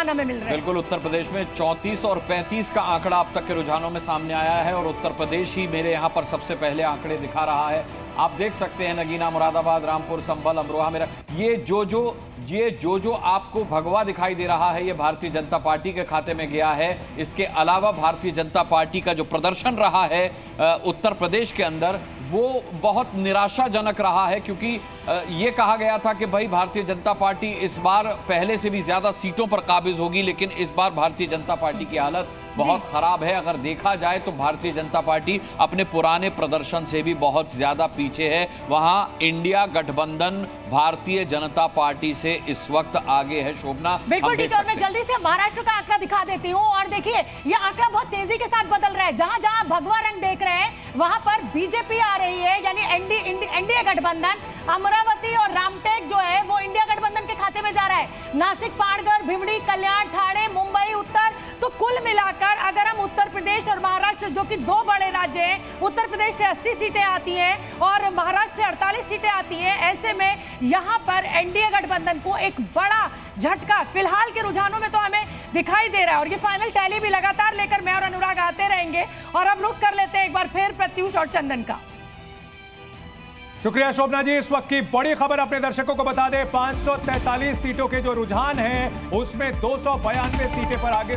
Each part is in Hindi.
रुझान हमें मिल रहे हैं। बिल्कुल, उत्तर प्रदेश में 34 और 35 का आंकड़ा अब तक के रुझानों में सामने आया है और उत्तर प्रदेश ही मेरे यहाँ पर सबसे पहले आंकड़े दिखा रहा है। आप देख सकते हैं नगीना, मुरादाबाद, रामपुर, संभल, अमरोहा, मेरा ये जो आपको भगवा दिखाई दे रहा है, ये भारतीय जनता पार्टी के खाते में गया है। इसके अलावा भारतीय जनता पार्टी का जो प्रदर्शन रहा है उत्तर प्रदेश के अंदर, वो बहुत निराशाजनक रहा है, क्योंकि ये कहा गया था कि भाई भारतीय जनता पार्टी इस बार पहले से भी ज्यादा सीटों पर काबिज होगी, लेकिन इस बार भारतीय जनता पार्टी की हालत बहुत खराब है। अगर देखा जाए तो भारतीय जनता पार्टी अपने पुराने प्रदर्शन से भी बहुत ज्यादा पीछे है। वहां इंडिया गठबंधन भारतीय जनता पार्टी से इस वक्त आगे है। शोभना, बिल्कुल ठीक है। और मैं जल्दी से महाराष्ट्र का आंकड़ा दिखा देती हूँ। और देखिए, ये आंकड़ा बहुत तेजी के साथ बदल रहा है। जहां जहां भगवा रंग देख रहे हैं वहां पर बीजेपी आ रही है, यानी एनडीए गठबंधन। अमरावती और रामटेक जो है वो इंडिया गठबंधन के खाते में जा रहा है। नासिक, पाणगढ़, भिवड़ी, कल्याण, ठाणे, मुंबई उत्तर, तो कुल मिलाकर अगर हम उत्तर प्रदेश और महाराष्ट्र, जो कि दो बड़े राज्य हैं, उत्तर प्रदेश से 80 सीटें आती हैं और महाराष्ट्र से 48 सीटें आती हैं, ऐसे में यहां पर एनडीए गठबंधन को एक बड़ा झटका फिलहाल के रुझानों में तो हमें दिखाई दे रहा है। और ये फाइनल टैली भी लगातार लेकर मैं और अनुराग आते रहेंगे। और अब रुक कर लेते हैं एक बार फिर प्रत्युष और चंदन का। शुक्रिया शोभना जी। इस वक्त की बड़ी खबर अपने दर्शकों को बता दें, 543 सीटों के जो रुझान हैं उसमें 292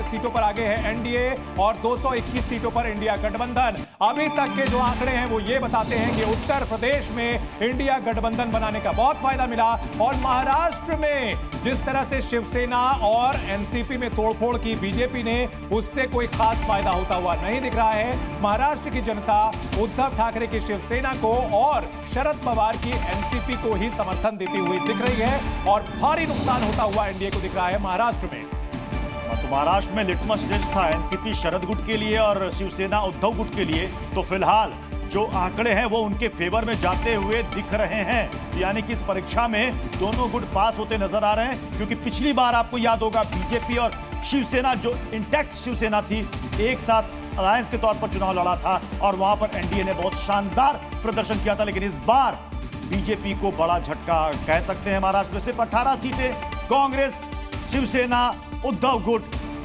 सीटों पर आगे है एनडीए और 221 सीटों पर इंडिया गठबंधन। अभी तक के जो आंकड़े हैं वो ये बताते हैं कि उत्तर प्रदेश में इंडिया गठबंधन बनाने का बहुत फायदा मिला और महाराष्ट्र में जिस तरह से शिवसेना और एनसीपी में तोड़फोड़ की बीजेपी ने, उससे कोई खास फायदा होता हुआ नहीं दिख रहा है। महाराष्ट्र की जनता उद्धव ठाकरे की शिवसेना को और शरद पवार की एनसीपी को ही समर्थन देती हुई दिख रही है और भारी नुकसान होता हुआ एनडीए को दिख रहा है महाराष्ट्र में। तो महाराष्ट्र में लिटमस टेस्ट था एनसीपी शरद गुट के लिए और शिवसेना उद्धव गुट के लिए। तो फिलहाल जो आंकड़े हैं वो उनके फेवर में जाते हुए दिख रहे हैं, यानी कि इस परीक्षा में दोनों गुट पास होते नजर आ रहे हैं। क्योंकि पिछली बार आपको याद होगा बीजेपी और शिवसेना, जो इंटैक्ट शिवसेना थी, एक साथ अलायंस के तौर पर चुनाव लड़ा था और वहां पर एनडीए ने बहुत शानदार प्रदर्शन किया था। लेकिन इस बार बीजेपी को बड़ा झटका कह सकते हैं। महाराष्ट्र में सिर्फ 18 सीटें, कांग्रेस, शिवसेना, उद्धव गुट,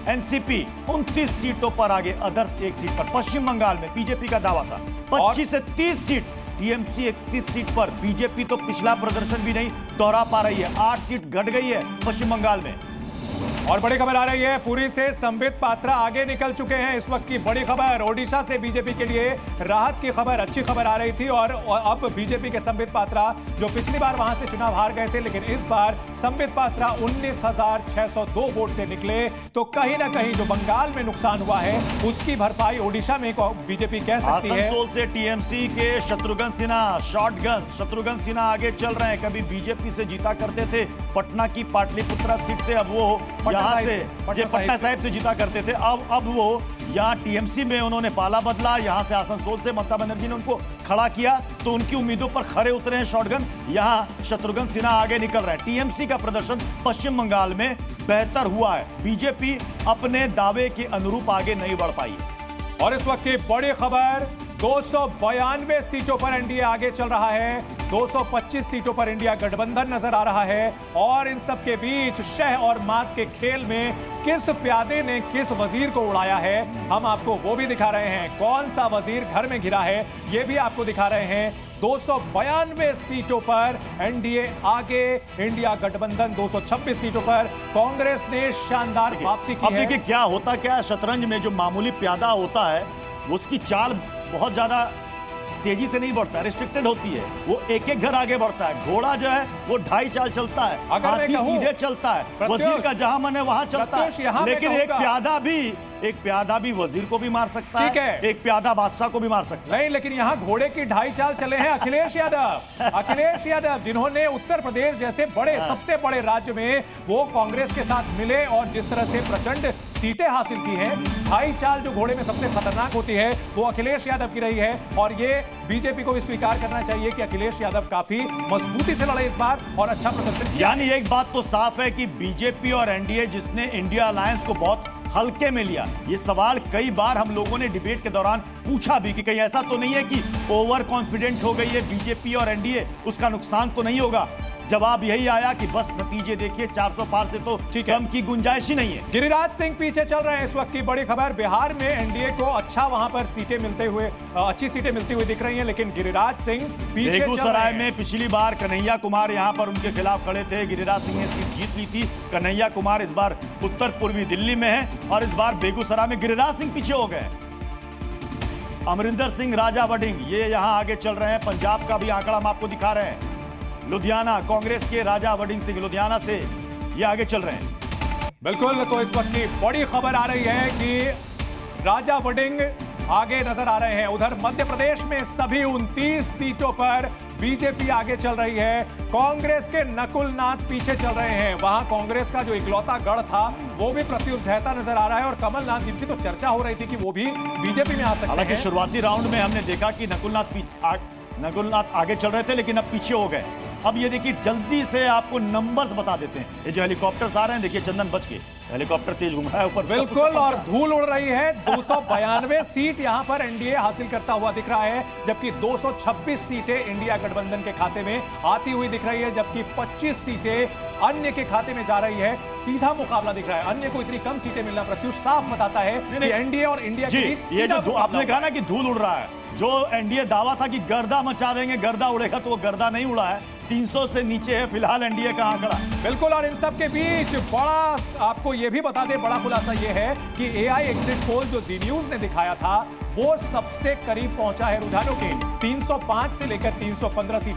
एनसीपी 29 सीटों पर आगे, अदर्स 1 सीट पर। पश्चिम बंगाल में बीजेपी का दावा था 25 से 30 सीट, टीएमसी 31 सीट पर। बीजेपी तो पिछला प्रदर्शन भी नहीं दोहरा पा रही है, 8 सीट घट गई है पश्चिम बंगाल में। और बड़ी खबर आ रही है, पुरी से संबित पात्रा आगे निकल चुके हैं। इस वक्त की बड़ी खबर, ओडिशा से बीजेपी के लिए राहत की खबर, अच्छी खबर आ रही थी। और अब बीजेपी के संबित पात्रा, जो पिछली बार वहां से चुनाव हार गए थे, लेकिन इस बार संबित पात्रा 19,602 वोट से निकले। तो कहीं ना कहीं जो बंगाल में नुकसान हुआ है उसकी भरपाई ओडिशा में बीजेपी कह सकती है। आसनसोल से टीएमसी के शत्रुघ्न सिन्हा, शॉटगन शत्रुघ्न सिन्हा आगे चल रहे हैं। कभी बीजेपी से जीता करते थे पटना की पाटलिपुत्रा सीट से, अब वो यहाँ से पटना साहिब से जीता करते थे। अब वो यहाँ टीएमसी में उन्होंने पाला बदला। यहाँ से आसनसोल से ममता बनर्जी ने उनको खड़ा किया, तो उनकी उम्मीदों पर खरे उतरे हैं शॉटगन। यहाँ शत्रुघ्न सिन्हा आगे निकल रहे हैं। टीएमसी का प्रदर्शन पश्चिम बंगाल में बेहतर हुआ है, बीजेपी अपने दावे के अनुरूप आगे नहीं बढ़ पाई। और इस वक्त की बड़ी खबर, 292 सीटों पर एनडीए आगे चल रहा है, 225 सीटों पर इंडिया गठबंधन नजर आ रहा है। और इन सब के बीच शह और मात के खेल में किस प्यादे ने किस वजीर को उड़ाया है, हम आपको वो भी दिखा रहे हैं। कौन सा वजीर घर में गिरा है ये भी आपको दिखा रहे हैं। 292 सीटों पर एनडीए आगे, इंडिया गठबंधन 226 सीटों पर। कांग्रेस ने शानदार वापसी की है। अब देखिए क्या होता, क्या शतरंज में जो मामूली प्यादा होता है उसकी चाल बहुत ज्यादा तेजी से नहीं बढ़ता है, रिस्ट्रिक्टेड होती है। वो एक एक घर आगे बढ़ता है। घोड़ा जो है वो 2.5 चाल चलता है, हाथी सीधे चलता है, वजीर का जहां मन है वहां चलता है। लेकिन एक प्यादा भी वजीर को भी मार सकता है, एक प्यादा बादशाह को भी मार सकता है। नहीं, लेकिन यहाँ घोड़े की 2.5 चाल चले हैं अखिलेश यादव। अखिलेश यादव जिन्होंने उत्तर प्रदेश जैसे बड़े सबसे बड़े राज्य में वो कांग्रेस के साथ मिले और जिस तरह से प्रचंड सीटें हासिल की हैं, 2.5 चाल जो घोड़े में सबसे खतरनाक होती है वो अखिलेश यादव की रही है। और ये बीजेपी को भी स्वीकार करना चाहिए कि अखिलेश यादव काफी मजबूती से लड़े इस बार और अच्छा प्रदर्शन किया। यानी एक बात तो साफ है कि बीजेपी और एनडीए, जिसने इंडिया अलायंस को बहुत हल्के में लिया, ये सवाल कई बार हम लोगों ने डिबेट के दौरान पूछा भी कि कहीं ऐसा तो नहीं है कि ओवर कॉन्फिडेंट हो गई है बीजेपी और एनडीए, उसका नुकसान तो नहीं होगा। जवाब यही आया कि बस नतीजे देखिए 400 पार से तो कम की गुंजाइश ही नहीं है। गिरिराज सिंह पीछे चल रहे हैं। इस वक्त की बड़ी खबर, बिहार में एनडीए को अच्छा वहां पर सीटें मिलते हुए, अच्छी सीटें मिलती हुई दिख रही हैं, लेकिन गिरिराज सिंह पीछे चल रहे हैं। बेगूसराय में पिछली बार कन्हैया कुमार यहां पर उनके खिलाफ खड़े थे, गिरिराज सिंह ने सीट जीत ली थी। कन्हैया कुमार इस बार उत्तर पूर्वी दिल्ली में है और इस बार बेगूसराय में गिरिराज सिंह पीछे हो गए। अमरिंदर सिंह राजा वडिंग ये यहां आगे चल रहे हैं। पंजाब का भी आंकड़ा हम आपको दिखा रहे हैं। लुधियाना कांग्रेस के राजा वडिंग सिंह लुधियाना से ये आगे चल रहे हैं। बिल्कुल, तो इस वक्त की बड़ी खबर आ रही है कि राजा वडिंग आगे नजर आ रहे हैं। उधर मध्य प्रदेश में सभी 29 सीटों पर बीजेपी आगे चल रही है। कांग्रेस के नकुल नाथ पीछे चल रहे हैं। वहां कांग्रेस का जो इकलौता गढ़ था वो भी प्रत्युष ढहता नजर आ रहा है और कमलनाथ, जिनकी तो चर्चा हो रही थी कि वो भी बीजेपी में आ सकते हैं। हालांकि शुरुआती राउंड में हमने देखा कि नकुलनाथ आगे चल रहे थे, लेकिन अब पीछे हो गए। अब ये देखिए जल्दी से आपको नंबर्स बता देते हैं। ये जो हेलीकॉप्टर्स आ रहे हैं, देखिए चंदन बच के हेलीकॉप्टर तेज घूम रहा है ऊपर। बिल्कुल, और धूल उड़ रही है। 292 सीट यहां पर एनडीए हासिल करता हुआ दिख रहा है, जबकि 226 सीटें इंडिया गठबंधन के खाते में आती हुई दिख रही है, जबकि 25 सीटें अन्य के खाते में जा रही है। सीधा मुकाबला दिख रहा है। अन्य को इतनी कम सीटें मिलना प्रत्युष साफ बताता है कि एनडीए और इंडिया के बीच ये जो आपने कहा ना कि धूल उड़ रहा है, जो एनडीए दावा था कि गर्दा मचा देंगे, गर्दा उड़ेगा, तो वो गर्दा नहीं उड़ा है। 300 से नीचे है फिलहाल एनडीए का आंकड़ा। बिल्कुल, और इन सब के बीच बड़ा, आपको यह भी बता दें, बड़ा खुलासा यह है कि एआई एग्जिट पोल जो जी न्यूज ने दिखाया था वो सबसे करीब पहुंचा है रुझानों के। 305 से लेकर 315 सीटें